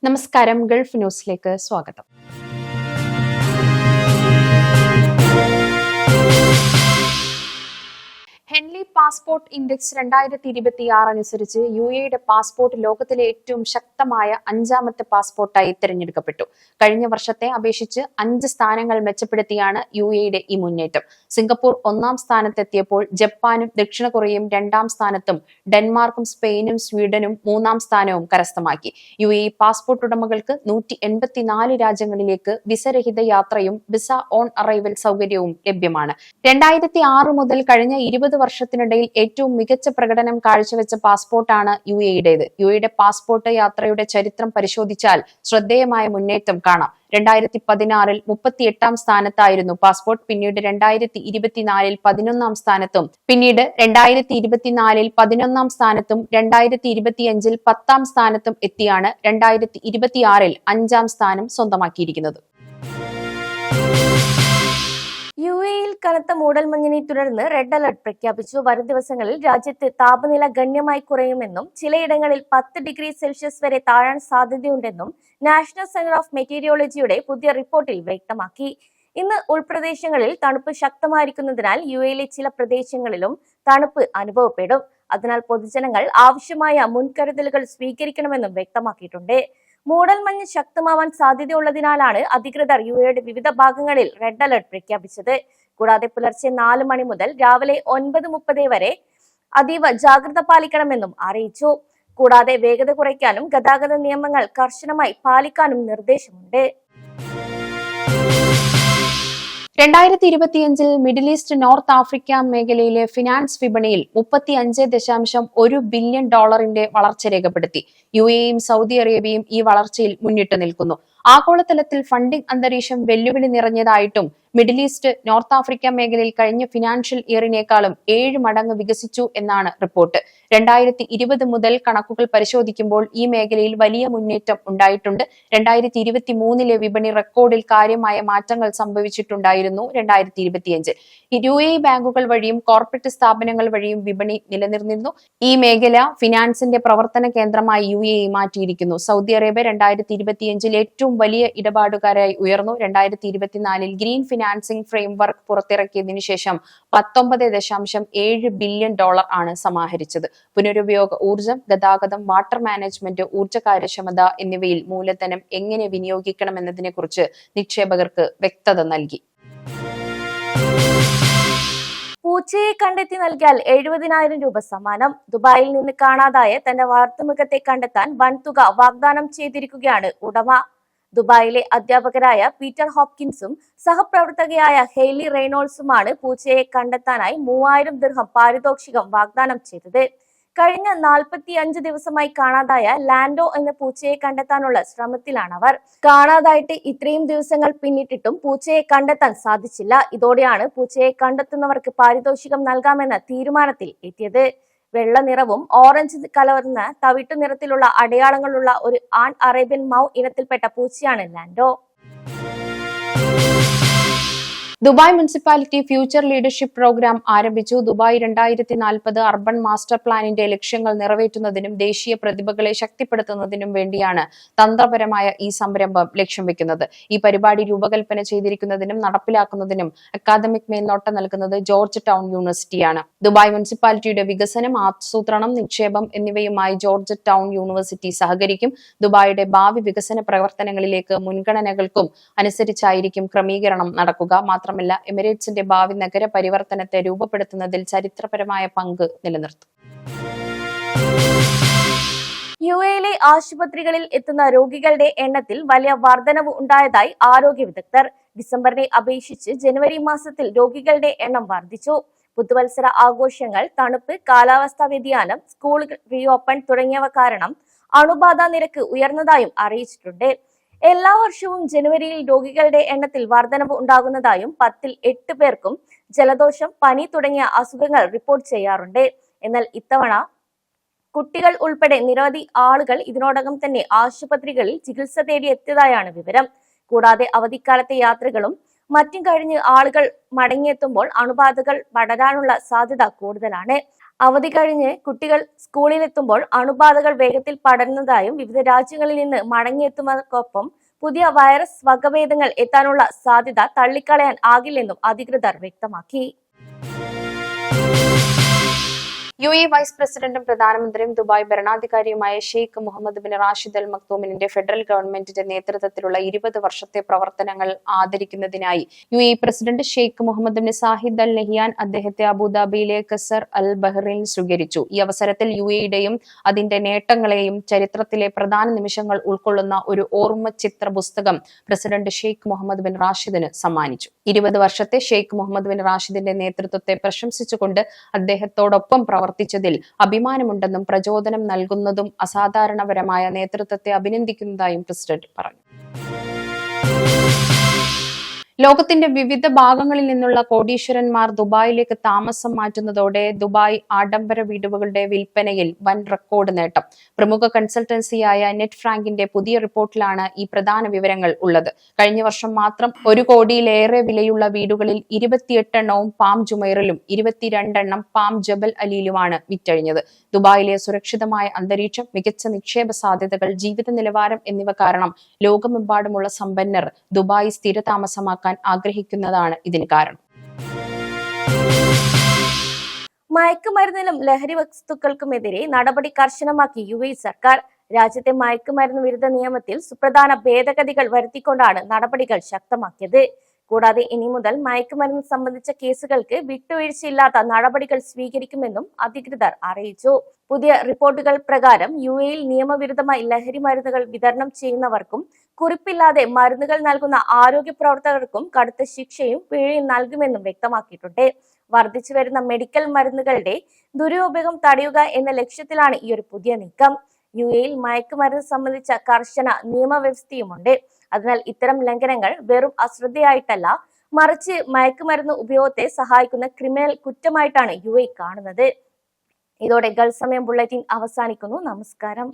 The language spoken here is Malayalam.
നമസ്കാരം, ഗൾഫ് ന്യൂസിലേക്ക് സ്വാഗതം. ഹെൻലി പാസ്പോർട്ട് ഇൻഡെക്സ് 2026 അനുസരിച്ച് യുടെ പാസ്പോർട്ട് ലോകത്തിലെ ഏറ്റവും ശക്തമായ 5ാമത്തെ പാസ്പോർട്ടായി തിരഞ്ഞെടുക്കപ്പെട്ടു. കഴിഞ്ഞ വർഷത്തെ അപേക്ഷിച്ച് 5 സ്ഥാനങ്ങൾ മെച്ചപ്പെടുത്തിയാണ് യുടെ ഈ മുന്നേറ്റം. സിംഗപ്പൂർ 1ാം സ്ഥാനത്തെത്തിയപ്പോൾ ജപ്പാനും ദക്ഷിണ കൊറിയയും 2ാം സ്ഥാനത്തും ഡെൻമാർക്കും സ്പെയിനും സ്വീഡനും 3ാം സ്ഥാനവും കരസ്ഥമാക്കി. പാസ്പോർട്ട് ഉടമകൾക്ക് 184 രാജ്യങ്ങളിലേക്ക് വിസരഹിത യാത്രയും വിസ ഓൺ അറൈവൽ സൗകര്യവും ലഭ്യമാണ്. 2006 മുതൽ കഴിഞ്ഞ 20 വർഷത്തിനിടയിൽ ഏറ്റവും മികച്ച പ്രകടനം കാഴ്ചവെച്ച പാസ്പോർട്ടാണ് യുഎഇയുടേത്. യുഎഇയുടെ പാസ്പോർട്ട് യാത്രയുടെ ചരിത്രം പരിശോധിച്ചാൽ ശ്രദ്ധേയമായ മുന്നേറ്റം കാണാം. 2016 38ാം സ്ഥാനത്തായിരുന്നു പാസ്പോർട്ട്. പിന്നീട് 2024 11ാം സ്ഥാനത്തും, പിന്നീട് 2024 11ാം സ്ഥാനത്തും 2025 10ാം സ്ഥാനത്തും എത്തിയാണ് 2026 5ാം സ്ഥാനം സ്വന്തമാക്കിയിരിക്കുന്നത്. യുഎഇയിൽ കനത്ത മൂടൽമഞ്ഞിനെ തുടർന്ന് റെഡ് അലർട്ട് പ്രഖ്യാപിച്ചു. വരും ദിവസങ്ങളിൽ രാജ്യത്ത് താപനില ഗണ്യമായി കുറയുമെന്നും ചിലയിടങ്ങളിൽ 10 ഡിഗ്രി സെൽഷ്യസ് വരെ താഴാൻ സാധ്യതയുണ്ടെന്നും നാഷണൽ സെന്റർ ഓഫ് മെറ്റീരിയോളജിയുടെ പുതിയ റിപ്പോർട്ടിൽ വ്യക്തമാക്കി. ഇന്ന് ഉൾപ്രദേശങ്ങളിൽ തണുപ്പ് ശക്തമായിരിക്കുന്നതിനാൽ യുഎഇയിലെ ചില പ്രദേശങ്ങളിലും തണുപ്പ് അനുഭവപ്പെടും. അതിനാൽ പൊതുജനങ്ങൾ ആവശ്യമായ മുൻകരുതലുകൾ സ്വീകരിക്കണമെന്നും വ്യക്തമാക്കിയിട്ടുണ്ട്. മൂടൽമഞ്ഞ് ശക്തമാവാൻ സാധ്യതയുള്ളതിനാലാണ് അധികൃതർ യുഎഇയുടെ വിവിധ ഭാഗങ്ങളിൽ റെഡ് അലർട്ട് പ്രഖ്യാപിച്ചത്. കൂടാതെ പുലർച്ചെ 4 മണി മുതൽ രാവിലെ 9:30 വരെ അതീവ ജാഗ്രത പാലിക്കണമെന്നും അറിയിച്ചു. കൂടാതെ വേഗത കുറയ്ക്കാനും ഗതാഗത നിയമങ്ങൾ കർശനമായി പാലിക്കാനും നിർദ്ദേശമുണ്ട്. 2025 മിഡിൽ ഈസ്റ്റ് നോർത്ത് ആഫ്രിക്ക മേഖലയിലെ ഫിനാൻസ് വിപണിയിൽ $35.1 ബില്യൺ വളർച്ച രേഖപ്പെടുത്തി. യുഎഇയും സൗദി അറേബ്യയും ഈ വളർച്ചയിൽ മുന്നിട്ട് നിൽക്കുന്നു. ആഗോളതലത്തിൽ ഫണ്ടിംഗ് അന്തരീക്ഷം വെല്ലുവിളി നിറഞ്ഞതായിട്ടും മിഡിൽ ഈസ്റ്റ് നോർത്ത് ആഫ്രിക്ക മേഖലയിൽ കഴിഞ്ഞ ഫിനാൻഷ്യൽ ഇയറിനേക്കാളും 7 മടങ്ങ് വികസിച്ചു എന്നാണ് റിപ്പോർട്ട്. 2020 മുതൽ കണക്കുകൾ പരിശോധിക്കുമ്പോൾ ഈ മേഖലയിൽ വലിയ മുന്നേറ്റം ഉണ്ടായിട്ടുണ്ട്. 2023 വിപണി റെക്കോർഡിൽ കാര്യമായ മാറ്റങ്ങൾ സംഭവിച്ചിട്ടുണ്ടായിരുന്നു. 2025 യുഎഇ ബാങ്കുകൾ വഴിയും കോർപ്പറേറ്റ് സ്ഥാപനങ്ങൾ വഴിയും വിപണി നിലനിർന്നിരുന്നു. ഈ മേഖല ഫിനാൻസിന്റെ പ്രവർത്തന കേന്ദ്രമായി യുഎഇ മാറ്റിയിരിക്കുന്നു. സൗദി അറേബ്യ 2025 ഏറ്റവും വലിയ ഇടപാടുകാരായി ഉയർന്നു. 2024 ഗ്രീൻ ഫിനാൻസിംഗ് ഫ്രെയിംവർക്ക് പുറത്തിറക്കിയതിനു ശേഷം $19.7 ബില്യൺ ആണ് സമാഹരിച്ചത്. പുനരുപയോഗ ഊർജ്ജം, ഗതാഗതം, വാട്ടർ മാനേജ്മെന്റ്, ഊർജ്ജ കാര്യക്ഷമത എന്നിവയിൽ മൂലധനം എങ്ങനെ വിനിയോഗിക്കണമെന്നതിനെ കുറിച്ച് നിക്ഷേപകർക്ക് വ്യക്തത നൽകി. പൂച്ചയെ കണ്ടെത്തി നൽകിയാൽ 70,000 രൂപ സമ്മാനം. ദുബായിൽ നിന്ന് കാണാതായ തന്റെ വളർത്തുമൃഗത്തെ കണ്ടെത്താൻ വൻതുക വാഗ്ദാനം ചെയ്തിരിക്കുകയാണ് ഉടമ. ദുബായിലെ അധ്യാപകരായ പീറ്റർ ഹോപ്കിൻസും സഹപ്രവർത്തകയായ ഹെയ്ലി റെയ്നോൾസുമാണ് പൂച്ചയെ കണ്ടെത്താനായി 3000 ദിർഹം പാരിതോഷികം വാഗ്ദാനം ചെയ്തത്. കഴിഞ്ഞ 45 ദിവസമായി കാണാതായ ലാൻഡോ എന്ന പൂച്ചയെ കണ്ടെത്താനുള്ള ശ്രമത്തിലാണവർ. കാണാതായിട്ട് ഇത്രയും ദിവസങ്ങൾ പിന്നിട്ടിട്ടും പൂച്ചയെ കണ്ടെത്താൻ സാധിച്ചില്ല. ഇതോടെയാണ് പൂച്ചയെ കണ്ടെത്തുന്നവർക്ക് പാരിതോഷികം നൽകാമെന്ന തീരുമാനത്തിൽ എത്തിയത്. വെള്ള നിറവും ഓറഞ്ച് കലർന്ന തവിട്ടു നിറത്തിലുള്ള അടയാളങ്ങളുള്ള ഒരു ആൺ അറേബ്യൻ മൗ ഇനത്തിൽപ്പെട്ട പൂച്ചയാണ് Lando. Dubai municipality future leadership programme ആരംഭിച്ചു. ദുബായ് 2040 അർബൻ മാസ്റ്റർ പ്ലാനിന്റെ ലക്ഷ്യങ്ങൾ നിറവേറ്റുന്നതിനും ദേശീയ പ്രതിഭകളെ ശക്തിപ്പെടുത്തുന്നതിനും വേണ്ടിയാണ് തന്ത്രപരമായ ഈ സംരംഭം ലക്ഷ്യം വെക്കുന്നത്. ഈ പരിപാടി രൂപകൽപ്പന ചെയ്തിരിക്കുന്നതിനും നടപ്പിലാക്കുന്നതിനും അക്കാദമിക് മേൽനോട്ടം നൽകുന്നത് ജോർജ് ടൗൺ യൂണിവേഴ്സിറ്റിയാണ്. ദുബായ് മുനിസിപ്പാലിറ്റിയുടെ വികസനം, ആസൂത്രണം, നിക്ഷേപം എന്നിവയുമായി ജോർജ് ടൗൺ യൂണിവേഴ്സിറ്റി സഹകരിക്കും. ദുബായിയുടെ ഭാവി വികസന പ്രവർത്തനങ്ങളിലേക്ക് മുൻഗണനകൾക്കും അനുസരിച്ചായിരിക്കും ക്രമീകരണം നടക്കുക. മാത്രമല്ല, എമിറേറ്റ്സിന്റെ ഭാവി നഗര പരിവർത്തനത്തെ രൂപപ്പെടുത്തുന്നതിൽ ചരിത്രപരമായ പങ്ക് നിലനിർത്തും. യുഎഇയിലെ ആശുപത്രികളിൽ എത്തുന്ന രോഗികളുടെ എണ്ണത്തിൽ വലിയ വർധനവ് ഉണ്ടായതായി ആരോഗ്യ വിദഗ്ധർ. ഡിസംബറിനെ അപേക്ഷിച്ച് ജനുവരി മാസത്തിൽ രോഗികളുടെ എണ്ണം വർദ്ധിച്ചു. പുതുവത്സര ആഘോഷങ്ങൾ, തണുപ്പ്, കാലാവസ്ഥാ വ്യതിയാനം, സ്കൂളുകൾ റീഓപ്പൺ തുടങ്ങിയവ കാരണം അണുബാധ നിരക്ക് ഉയർന്നതായും അറിയിച്ചിട്ടുണ്ട്. എല്ലാ വർഷവും ജനുവരിയിൽ രോഗികളുടെ എണ്ണത്തിൽ വർധനവ് ഉണ്ടാകുന്നതായും 10-ൽ 8 പേർക്കും ജലദോഷം, പനി തുടങ്ങിയ അസുഖങ്ങൾ റിപ്പോർട്ട് ചെയ്യാറുണ്ട്. എന്നാൽ ഇത്തവണ കുട്ടികൾ ഉൾപ്പെടെ നിരവധി ആളുകൾ ഇതിനോടകം തന്നെ ആശുപത്രികളിൽ ചികിത്സ തേടി എത്തിയതായാണ് വിവരം. കൂടാതെ അവധിക്കാലത്തെ യാത്രകളും മറ്റും കഴിഞ്ഞ് ആളുകൾ മടങ്ങിയെത്തുമ്പോൾ അണുബാധകൾ പടരാനുള്ള സാധ്യത കൂടുതലാണ്. അവധി കഴിഞ്ഞ് കുട്ടികൾ സ്കൂളിലെത്തുമ്പോൾ അണുബാധകൾ വേഗത്തിൽ പടരുന്നതായും വിവിധ രാജ്യങ്ങളിൽ നിന്ന് മടങ്ങിയെത്തുന്നവർക്കൊപ്പം പുതിയ വൈറസ് വകഭേദങ്ങൾ എത്താനുള്ള സാധ്യത തള്ളിക്കളയാൻ ആകില്ലെന്നും അധികൃതർ വ്യക്തമാക്കി. UAE വൈസ് പ്രസിഡന്റും പ്രധാനമന്ത്രിയും ദുബായ് ഭരണാധികാരിയുമായ Sheikh Mohammed bin Rashid Al മക്തൂമിന്റെ ഫെഡറൽ ഗവൺമെന്റിന്റെ നേതൃത്വത്തിലുള്ള 20 വർഷത്തെ പ്രവർത്തനങ്ങൾ ആദരിക്കുന്നതിനായി UAE president Sheikh Mohammed bin Zayed Al Nahyan അദ്ദേഹത്തെ അബുദാബിയിലെ ഖസർ അൽ ബഹ്റൈനിൽ സ്വീകരിച്ചു. ഈ അവസരത്തിൽ UAEയുടെയും അതിന്റെ നേട്ടങ്ങളെയും ചരിത്രത്തിലെ പ്രധാന നിമിഷങ്ങൾ ഉൾക്കൊള്ളുന്ന ഒരു ഓർമ്മ ചിത്ര പുസ്തകം പ്രസിഡന്റ് ഷെയ്ഖ് മുഹമ്മദ് ബിൻ റാഷിദിന് സമ്മാനിച്ചു. 20 വർഷത്തെ ഷെയ്ഖ് മുഹമ്മദ് ബിൻ റാഷിദിന്റെ നേതൃത്വത്തെ പ്രശംസിച്ചുകൊണ്ട് അദ്ദേഹത്തോടൊപ്പം പ്രവർത്തിച്ചതിൽ അഭിമാനമുണ്ടെന്നും പ്രചോദനം നൽകുന്നതും അസാധാരണപരമായ നേതൃത്വത്തെ അഭിനന്ദിക്കുന്നതായും പ്രസിഡന്റ് പറഞ്ഞു. ലോകത്തിന്റെ വിവിധ ഭാഗങ്ങളിൽ നിന്നുള്ള കോടീശ്വരന്മാർ ദുബായിലേക്ക് താമസം മാറ്റുന്നതോടെ ദുബായ് ആഡംബര വീടുകളുടെ വിൽപ്പനയിൽ വൻ റെക്കോർഡ് നേട്ടം. പ്രമുഖ കൺസൾട്ടൻസിയായ നെറ്റ് ഫ്രാങ്കിന്റെ പുതിയ റിപ്പോർട്ടിലാണ് ഈ പ്രധാന വിവരങ്ങൾ ഉള്ളത്. കഴിഞ്ഞ വർഷം മാത്രം 1 കോടിയിലേറെ വിലയുള്ള വീടുകളിൽ 28 എണ്ണവും പാം ജുമൈറിലും 22 എണ്ണം പാം ജബൽ അലിയിലുമാണ് വിറ്റഴിഞ്ഞത്. ദുബായിലെ സുരക്ഷിതമായ അന്തരീക്ഷം, മികച്ച നിക്ഷേപ സാധ്യതകൾ, ജീവിത നിലവാരം എന്നിവ കാരണം ലോകമെമ്പാടുമുള്ള സമ്പന്നർ ദുബായ് സ്ഥിരതാമസമാക്കാൻ ആഗ്രഹിക്കുന്നതാണ് ഇതിന് കാരണം. മയക്കുമരുന്നിനും ലഹരി വസ്തുക്കൾക്കുമെതിരെ നടപടി കർശനമാക്കി UAE സർക്കാർ. രാജ്യത്തെ മയക്കുമരുന്ന് വിരുദ്ധ നിയമത്തിൽ സുപ്രധാന ഭേദഗതികൾ വരുത്തിക്കൊണ്ടാണ് നടപടികൾ ശക്തമാക്കിയത്. കൂടാതെ ഇനി മുതൽ മയക്കുമരുന്ന് സംബന്ധിച്ച കേസുകൾക്ക് വിട്ടുവീഴ്ചയില്ലാത്ത നടപടികൾ സ്വീകരിക്കുമെന്നും അധികൃതർ അറിയിച്ചു. പുതിയ റിപ്പോർട്ടുകൾ പ്രകാരം UAEയിൽ നിയമവിരുദ്ധമായി ലഹരി മരുന്നുകൾ വിതരണം ചെയ്യുന്നവർക്കും കുറിപ്പില്ലാതെ മരുന്നുകൾ നൽകുന്ന ആരോഗ്യ പ്രവർത്തകർക്കും കടുത്ത ശിക്ഷയും പിഴയും നൽകുമെന്നും വ്യക്തമാക്കിയിട്ടുണ്ട്. വർദ്ധിച്ചു വരുന്ന മെഡിക്കൽ മരുന്നുകളുടെ ദുരുപയോഗം തടയുക എന്ന ലക്ഷ്യത്തിലാണ് ഈ ഒരു പുതിയ നീക്കം. UAEയിൽ മയക്കുമരുന്ന് സംബന്ധിച്ച കർശന നിയമവ്യവസ്ഥയുമുണ്ട്. അതിനാൽ ഇത്തരം ലംഘനങ്ങൾ വെറും അശ്രദ്ധയായിട്ടല്ല, മറിച്ച് മയക്കുമരുന്ന് ഉപയോഗത്തെ സഹായിക്കുന്ന ക്രിമിനൽ കുറ്റമായിട്ടാണ് UAE കാണുന്നത്. ഇതോടെ ഗൾഫ് സമയം ബുള്ളറ്റിൻ അവസാനിക്കുന്നു. നമസ്കാരം.